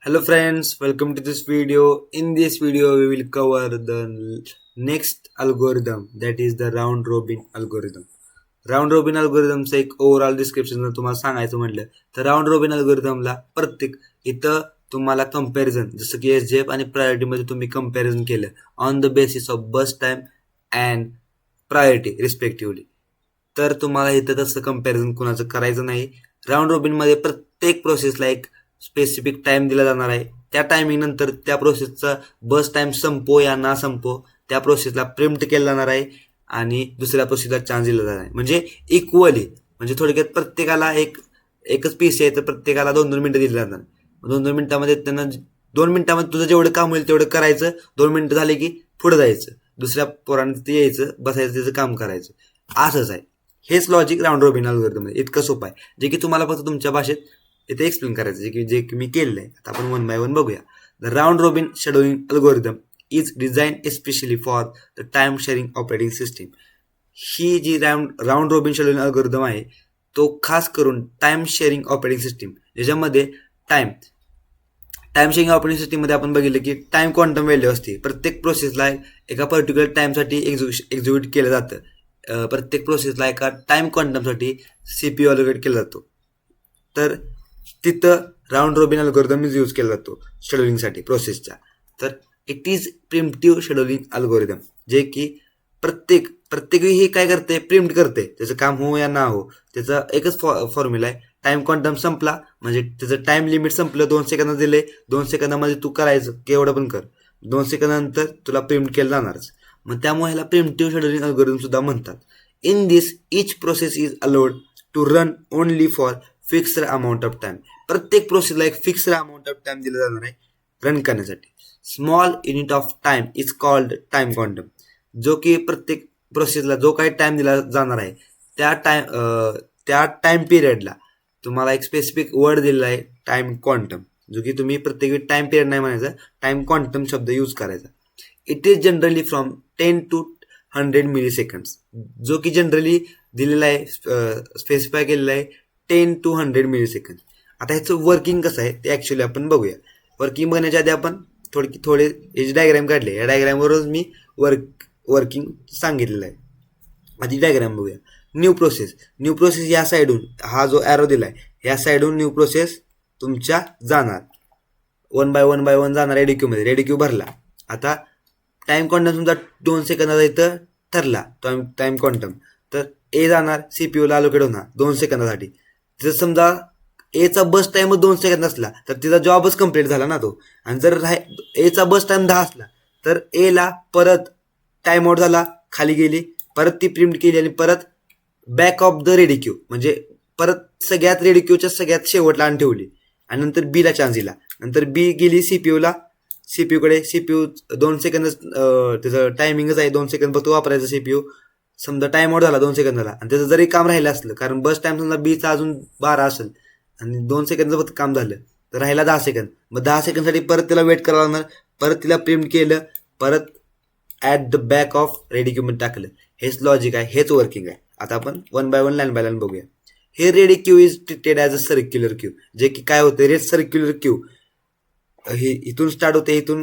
Hello friends, welcome to this video. In this video, we will cover the next algorithm, that is the round robin algorithm. Round robin अल्गोरिदमचं एक overall description जर तुम्हाला सांगायचं म्हटलं तर round robin अल्गोरिदमला प्रत्येक इथं तुम्हाला कंपॅरिझन जसं की एसजेएफ आणि प्रायोरिटीमध्ये तुम्ही कंपॅरिझन केलं on the basis of bus time and priority respectively, तर तुम्हाला इथं तसं कंपॅरिझन कुणाचं करायचं नाही. राऊंड रॉबिनमध्ये प्रत्येक प्रोसेसला एक स्पेसिफिक टाइम दिला जाणार आहे. त्या टायमिंग नंतर त्या प्रोसेसचा बस टाइम संपो या ना संपो त्या प्रोसेसला प्रिम्प्ट केलं जाणार आहे आणि दुसऱ्या प्रोसेसला चान्स दिला जाणार आहे. म्हणजे इक्वली, म्हणजे थोडक्यात प्रत्येकाला एकच पीसी आहे तर प्रत्येकाला 2-2 मिनिटं दिली जाणार. 2-2 मिनिटामध्ये त्यांना 2 मिनिटामध्ये तुझं जेवढं काम होईल तेवढं करायचं. 2 मिनिटं झाले की पुढे जायचं, दुसऱ्या पोरांनी तिथे यायचं, बसायचं, त्याचं काम करायचं. असंच आहे. हेच लॉजिक राऊंड रॉबिन अल्गोरिदममध्ये इतकं सोपं आहे, जे की तुम्हाला फक्त तुमच्या भाषेत इथे एक्सप्लेन करायचं, जे की मी केलेलं आहे. आता आपण 1 by 1 बघूया. The round robin scheduling algorithm is design especially for the time sharing operating system. ही जी राऊंड रॉबिन शेड्युलिंग अल्गोरिदम आहे तो खास करून टाइम शेअरिंग ऑपरेटिंग सिस्टीम, ज्याच्यामध्ये टाइम शेअरिंग ऑपरेटिंग सिस्टीममध्ये आपण बघितलं की टाइम क्वांटम व्हॅल्यू असते. प्रत्येक प्रोसेसला एका पर्टिक्युलर टाइमसाठी एक्झिक्यूट केलं जातं. प्रत्येक प्रोसेसला एका टाइम क्वांटमसाठी सीपीयू अलोकेट केला जातो. तर तिथं राऊंड रॉबिन अल्गोरिदम यूज केला जातो शेड्युलिंगसाठी प्रोसेसच्या. तर इट इज प्रिम्प्टिव्ह शेड्युलिंग अल्गोरिदम, जे की प्रत्येक वेळी हे काय करते, प्रिम्प्ट करते. त्याचं काम हो या ना हो, त्याचा एकच फॉर्म्युला आहे. टाइम क्वांटम संपला म्हणजे त्याचं टाइम लिमिट संपलं, 2 सेकंद दिले, 2 सेकंदामध्ये तू करायचं केवढं पण कर, 2 सेकंदानंतर तुला प्रिम्प्ट केलं जाणारच. मग त्यामुळे ह्याला प्रिम्प्टिव्ह शेड्युलिंग अल्गोरिदम सुद्धा म्हणतात. In this each process is allowed to run only for fixed amount of time. प्रत्येक प्रोसेसला एक फिक्स्ड अमाऊंट ऑफ टाइम दिला जाणार आहे रन करण्यासाठी. Small unit of time is called time quantum, जो की प्रत्येक प्रोसेसला जो काही टाइम दिला जाणार आहे त्या टाइम पिरियडला तुम्हाला एक स्पेसिफिक वर्ड दिलेला आहे टाइम क्वांटम, जो की तुम्ही प्रत्येक टाइम पिरियड नाही म्हणायचा, टाइम क्वांटम शब्द यूज करायचा. It is generally from 10 to 100 milliseconds, जो की जनरली दिलेला आहे, स्पेसिफाय केलेला आहे 10 to 100 मिली सेकंड. आता ह्याचं वर्किंग कसं आहे ते ॲक्च्युली आपण बघूया. वर्किंग बघण्याच्या आधी आपण थोडे याची डायग्राम काढले. या डायग्रामवरच मी वर्किंग सांगितलेलं आहे. आधी डायग्राम बघूया. न्यू प्रोसेस या साईडून, हा जो ॲरो दिला आहे या साईडून न्यू प्रोसेस तुमच्या जाणार, 1 by 1 जाणार रेडिक्यूमध्ये. रेडिक्यू भरला. आता टाइम क्वांटम समजा 2 सेकंदाचा इथं ठरला टाइम क्वांटम, तर ए जाणार सीपीयूला अलोकेट होणार 2 सेकंदासाठी. जर समजा एचा बस टाइम 2 सेकंद असला तर तिचा जॉबच कम्प्लीट झाला ना तो. आणि जर एचा बस टाइम 10 असला तर एला परत टाइम आउट झाला, खाली गेली, परत ती प्रिंट केली आणि परत बॅक ऑफ द रेडिक्यू, म्हणजे परत सगळ्यात रेडिक्यूच्या सगळ्यात शेवटला आणून ठेवली आणि नंतर बीला चान्स दिला. नंतर बी गेली सीपीयूकडे. सीपीयू 2 सेकंद त्याचं टायमिंगच आहे, 2 सेकंद फक्त वापरायचं सीपीयू. समजा टाइम आउट झाला 2 सेकंदाला आणि त्याचं जरी काम राहिलं असलं, कारण बस टाइम समजा बीचा अजून 12 असेल आणि 2 सेकंदचं फक्त काम झालं तर राहिला 10 सेकंद. मग 10 सेकंदसाठी परत त्याला वेट करावं लागणार, परत तिला प्रिंट केलं, परत ॲट द बॅक ऑफ रेडिक्यूमध्ये टाकलं. हेच लॉजिक आहे, हेच वर्किंग आहे. आता आपण 1 by 1 लाईन बाय लाईन बघूया. हे रेडिक्यू is treated as a circular Q, जे की काय होतं, रेड सर्क्युलर क्यू हे इथून स्टार्ट होते, इथून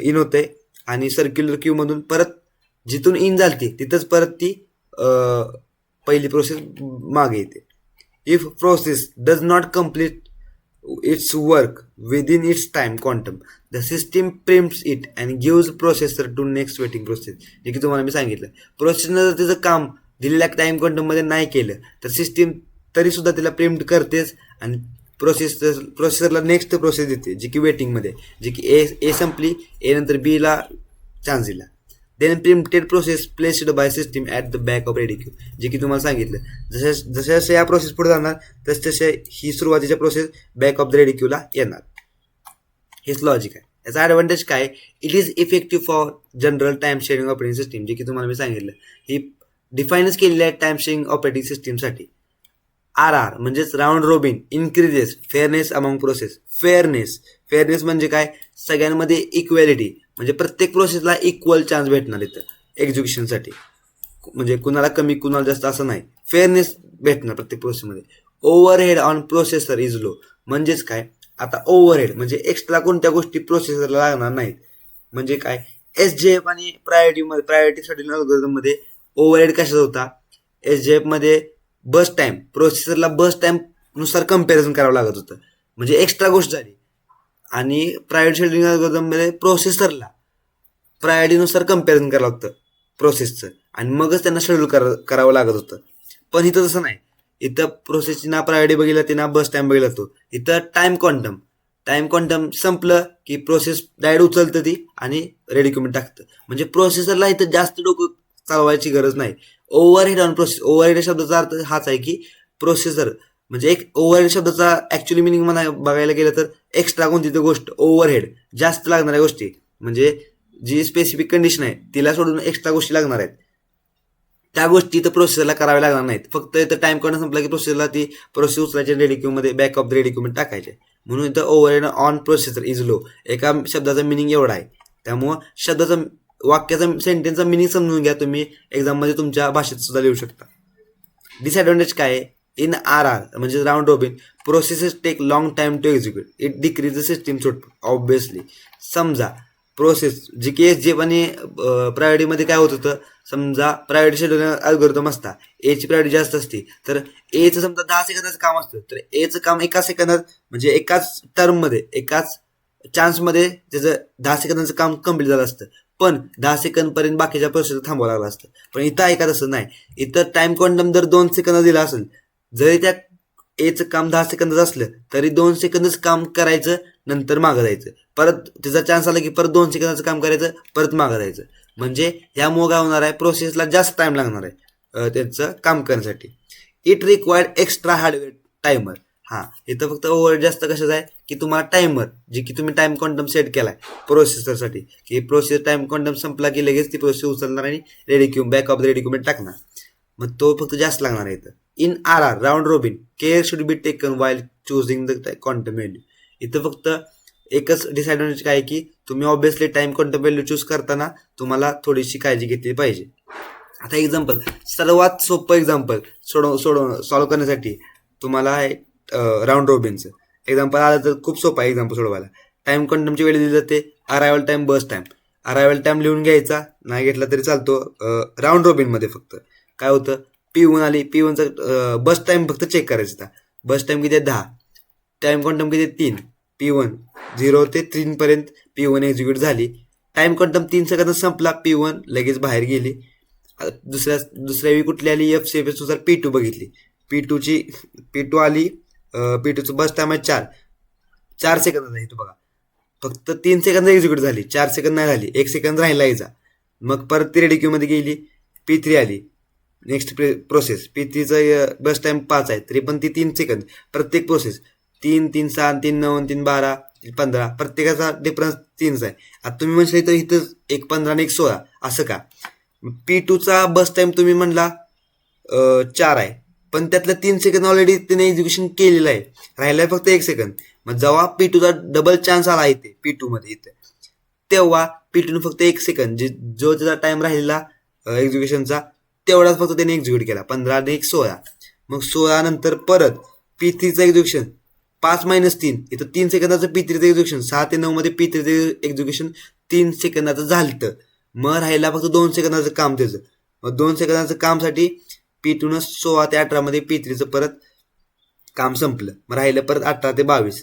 इन होते आणि सर्क्युलर क्यू मधून परत जिथून इन झाली तिथंच परत ती पहिली प्रोसेस मागे येते. If process does not complete its work within its time quantum, the system preempts it and gives processor to next waiting process. जे की तुम्हाला मी सांगितलं, प्रोसेसनं जर त्याचं काम दिलेल्या टाइम क्वांटममध्ये नाही केलं तर सिस्टीम तरी सुद्धा तिला प्रिम्प्ट करतेच आणि प्रोसेसरला नेक्स्ट प्रोसेस देते, जी की वेटिंगमध्ये, जी की ए संपली, ए नंतर बीला चान्स दिला. Then preempted process placed by system at the back of ready queue, जे की तुम्हाला सांगितलं, जसे या प्रोसेस पुढे जाणार तसे ही सुरुवातीच्या प्रोसेस बॅक ऑफ द रेडिक्यूला येणार. हेच लॉजिक आहे. याचा ॲडव्हान्टेज काय, it is effective for general time sharing operating system, जे की तुम्हाला मी सांगितलं, ही डिफाईनच केलेली आहे टाइम शेअरिंग ऑपरेटिंग सिस्टीमसाठी. RR म्हणजेच round robin increases fairness among process. Fairness म्हणजे काय, सगळ्यांमध्ये इक्वॅलिटी, म्हणजे प्रत्येक प्रोसेसला इक्वल चान्स भेटणार इथं एक्झिक्युशनसाठी, म्हणजे कुणाला कमी कुणाला जास्त असं नाही, फेअरनेस भेटणार प्रत्येक प्रोसेसमध्ये. Overhead on processor is low, म्हणजेच काय, आता ओव्हरहेड म्हणजे एक्स्ट्रा कोणत्या गोष्टी प्रोसेसरला लागणार नाहीत. म्हणजे काय, SJF आणि प्रायोरिटी शेड्यूलिंग अल्गोरिदम मध्ये ओव्हरहेड कशाचा होता. SJF मध्ये बस टाइम, प्रोसेसरला बस टाइम नुसार कम्पॅरिझन करावं लागत होतं, म्हणजे एक्स्ट्रा गोष्ट झाली. आणि प्रायोरिटी शेड्यूलिंग अल्गोरिदम मध्ये प्रोसेसरला प्रायोरिटीनुसार कम्पॅरिझन करावं लागतं प्रोसेसचं, आणि मगच त्यांना शेड्यूल करावं लागत होतं. पण इथं तसं नाही. इथं प्रोसेसची ना प्रायोरिटी बघितला ती ना बस टाइम बघितला तो. इथं टाइम क्वांटम संपलं की प्रोसेस डायरेक्ट उचलतं ती आणि रेडी करून टाकतं. म्हणजे प्रोसेसरला इथं जास्त डोकं चालवायची गरज नाही. ओव्हरहेड ऑन प्रोसेस, ओव्हरहेड शब्दाचा अर्थ हाच आहे की प्रोसेसर म्हणजे एक ओव्हरहेड शब्दाचा ऍक्च्युअली मिनिंग बघायला गेलं तर एक्स्ट्रा कोणती तर गोष्ट, ओव्हरहेड जास्त लागणाऱ्या गोष्टी, म्हणजे जी स्पेसिफिक कंडिशन आहे तिला सोडून एक्स्ट्रा गोष्टी लागणार आहेत, त्या गोष्टी तर प्रोसेसरला कराव्या लागणार नाहीत. फक्त इथं टाइम कॉन्टॅक्ट संपला की प्रोसेसरला ती प्रोसेस उचलायची रेडी क्यू मध्ये back of the ready queue मध्ये टाकायचे. म्हणून इथं overhead on processor is low. एका शब्दाचा मिनिंग एवढा आहे. त्यामुळं शब्दाचा वाक्याचा सेंटेन्सचा मिनिंग समजून घ्या. तुम्ही एक्झाम मध्ये तुमच्या भाषेत सुद्धा लिहू शकता. डिसएडव्हान्टेज काय आहे, इन RR म्हणजे round robin processes take long time to execute, it decrease the system throughput. Obviously समजा प्रोसेस जी की SJF आणि प्रायोरिटीमध्ये काय होत होतं, समजा प्रायोरिटी शेड्यूलिंग अल्गोरिदम असता, एची प्रायोरिटी जास्त असती तर एचं समजा 10 सेकंदाचं काम असतं, तर एचं काम एका सेकंदात म्हणजे एकाच टर्ममध्ये एकाच चान्समध्ये त्याचं 10 सेकंदाचं काम कम्प्लीट झालं असतं. पण 10 सेकंद पर्यंत बाकीच्या प्रोसेस थांबावं लागलं असतं. पण इथं ऐका तसं नाही. इथं टाइम क्वांटम जर 2 सेकंद दिला असेल, जरी त्या एचं काम 10 सेकंदाचं असलं तरी 2 सेकंदच काम करायचं, नंतर मागं जायचं. परत त्याचा चान्स आला की परत 2 सेकंदाचं काम करायचं, परत मागं जायचं. म्हणजे ह्यामुळे काय होणार आहे, प्रोसेसला जास्त टाइम लागणार आहे त्यांचं काम करण्यासाठी. It required extra hardware timer. इथं फक्त ओव्हरहेड जास्त कशाचं आहे की तुम्हाला टायमर, जे की तुम्ही टाइम क्वांटम सेट केलाय प्रोसेसरसाठी, की प्रोसेस टाइम क्वांटम संपला की लगेच ती प्रोसेस उचलणार आणि ready queue back of the ready queue मध्ये टाकणार. मग तो फक्त जास्त लागणार आहे इथं. In RR round robin care should be taken while choosing the quantum value. इथं फक्त एकच डिसएडव्हान्टेज काय की तुम्ही obviously time quantum value choose करताना तुम्हाला थोडीशी काळजी घेतली पाहिजे. आता एक्झाम्पल, सर्वात सोपं एक्झाम्पल सॉल्व्ह करण्यासाठी तुम्हाला आहे राऊंड रॉबिनचं एक्झाम्पल आलं तर खूप सोपं आहे एक्झाम्पल सोडवायला. टाइम क्वांटमची वेळ दिली जाते, अरायवल टाइम, बस टाइम. अरायवल टाइम लिहून घ्यायचा, नाही घेतला तरी चालतो. राऊंड रॉबिनमध्ये फक्त काय होतं, P1 आली, P1चा बस टाइम फक्त चेक करायचा. बस टाइम किती आहे 10, टाइम क्वांटम किती 3, P1 0 ते 3 पर्यंत P1 एक्झिक्यूट झाली. टाइम क्वांटम 3 सेकंद संपला, P1 लगेच बाहेर गेली. दुसऱ्या वेळी कुठली आली, FCFS नुसार P2 बघितली. P2 आली, P2चं बस टाइम आहे 4 सेकंद झाली. इथं बघा फक्त 3 सेकंद एक्झिक्यूट झाली, 4 सेकंद नाही झाली, 1 सेकंद राहिला यायचा. मग परत ती रेडी क्यू मध्ये गेली, P3 आली. नेक्स्ट प्रोसेस P3चा बस टाइम 5 आहे, तरी पण ती 3 सेकंद. प्रत्येक प्रोसेस 3, 3, 7, 3, 9, 3, 12, 15 प्रत्येकाचा डिफरन्स 3 आहे. आता तुम्ही म्हणशाल तर इथं एक 15 आणि एक 16 असं का. P2चा बस टाइम तुम्ही म्हणला 4 आहे, पण त्यातलं 3 सेकंद ऑलरेडी त्याने एक्झिक्युशन केलेलं आहे, राहिलाय फक्त 1 सेकंद. मग जेव्हा P2चा डबल चान्स आला इथे P2 मध्ये इथे, तेव्हा P2 फक्त 1 सेकंद जो त्याचा टाइम राहिलेला एक्झिक्युशनचा तेवढाच फक्त त्याने एक्झिक्यूट केला, 15 आणि 1 16. मग 16 नंतर परत P3चं एक्झिक्युशन 5 - 3, इथं 3 सेकंदाचं P3चं एक्झिक्युशन, 6 ते 9 मध्ये P3चं एक्झिक्युशन 3 सेकंदाचं झालं. मग राहिला फक्त 2 सेकंदाचं काम त्याचं. मग 2 सेकंदाचं कामसाठी P2 16 ते 18 मध्ये P3चं परत काम संपलं. मग राहिलं परत 18 ते 22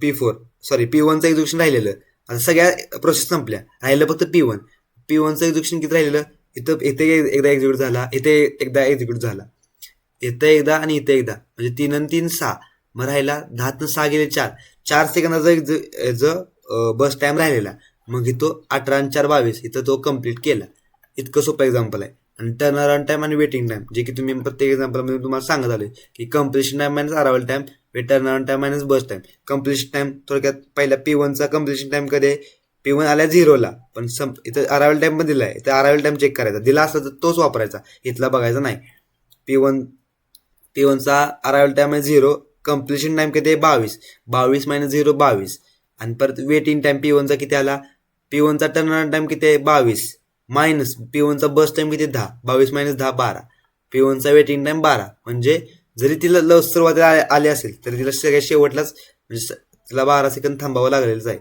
P1चं एक्झिक्युशन राहिलेलं. आता सगळ्या प्रोसेस संपल्या, राहिलं फक्त P1चं एक्झिक्युशन किती राहिलेलं, इथं एकदा एक्झिक्यूट झाला, इथे एकदा एक्झिक्यूट झाला, इथं एकदा आणि इथे एकदा, म्हणजे 3 आणि 3 6. मग राहिला 10 6 गेले 4 सेकंदाचा बस टाइम राहिलेला. मग इथं 18 आणि 4 22 इथं तो कम्प्लीट केला. इतकं सोपं एक्झाम्पल आहे. आणि टर्न अराउंड टाइम आणि वेटिंग टाइम, जे की तुम्ही प्रत्येक एक्झाम्पलमध्ये तुम्हाला सांगत आलोय की completion time minus arrival time, turn around time minus burst time. Completion time थोडक्यात पहिला P1चा कम्प्लिशन टाइम कधी आहे, P1 आल्या 0ला, पण इथं अरायवल टाइम पण दिलाय, इथं अरायवल टाइम चेक करायचा, दिला असला तर तोच वापरायचा, इथला बघायचा नाही. P1चा अरायवल टाइम आहे 0, कम्प्लिशन टाइम किती आहे 22 मायनस 0 22. आणि परत वेटिंग टाइम P1चा किती आला, P1चा टर्न अराउंड टाइम किती आहे 22, मायनस P1चा बस टाइम किती 10, 22 मायनस 10 12, P1चा वेटिंग टाइम 12. म्हणजे जरी तिला सुरुवातीला आले असेल तरी तिला सगळ्यात शेवटलाच म्हणजे तिला 12 सेकंद थांबावं लागलेलंच आहे.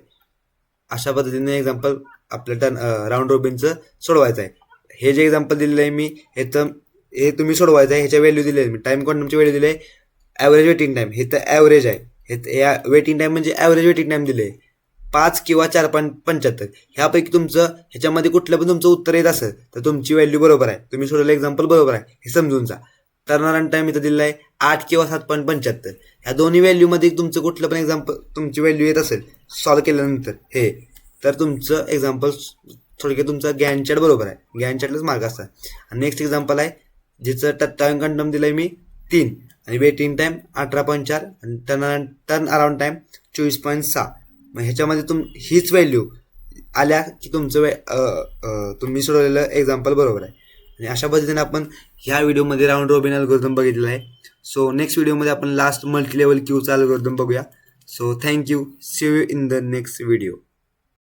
अशा पद्धतीने एक्झाम्पल आपलं राऊंड रॉबिनचं सोडवायचं आहे. हे जे एक्झाम्पल दिलेलं आहे मी हे तुम्ही सोडवायचं आहे. ह्याच्या व्हॅल्यू दिले मी टाइम क्वांटमची व्हॅल्यू दिली आहे ॲव्हरेज वेटिंग टाइम. हे तर ॲव्हरेज आहे. हे वेटिंग टाइम म्हणजे ॲव्हरेज वेटिंग टाइम दिले 5 किंवा 4.75. ह्यापैकी तुमचं ह्याच्यामध्ये कुठलं पण तुमचं उत्तर येत असेल तर तुमची व्हॅल्यू बरोबर आहे. तुम्ही सोडवलेलं एक्झाम्पल बरोबर आहे हे समजून जा. टर्नअराउंड टाइम इथं दिलेला आहे 8 किंवा 7.75. ह्या दोन्ही व्हॅल्यूमध्ये तुमचं कुठलं पण एक्झाम्पल तुमची व्हॅल्यू येत असेल सॉल्व्ह केल्यानंतर हे तर तुमचं एक्झाम्पल थोडक्यात तुमचा गॅन चार्ट बरोबर आहे. गॅन चार्टलाच मार्क असतात. आणि नेक्स्ट एक्झाम्पल आहे जिचं टाइम क्वांटम दिलं आहे मी 3 आणि वेटिंग टाइम 18.4 आणि टर्न अराउंड टाइम 24.6. मग ह्याच्यामध्ये हीच व्हॅल्यू आल्या की तुमचं तुम्ही सोडवलेलं एक्झाम्पल बरोबर आहे. आणि अशा पद्धतीने आपण ह्या व्हिडिओमध्ये राऊंड रॉबिन अल्गोरिदम बघितलेला आहे. सो नेक्स्ट व्हिडिओमध्ये आपण लास्ट मल्टी लेवल क्यूचा अल्गोरिदम बघूया. So thank you. See you in the next video.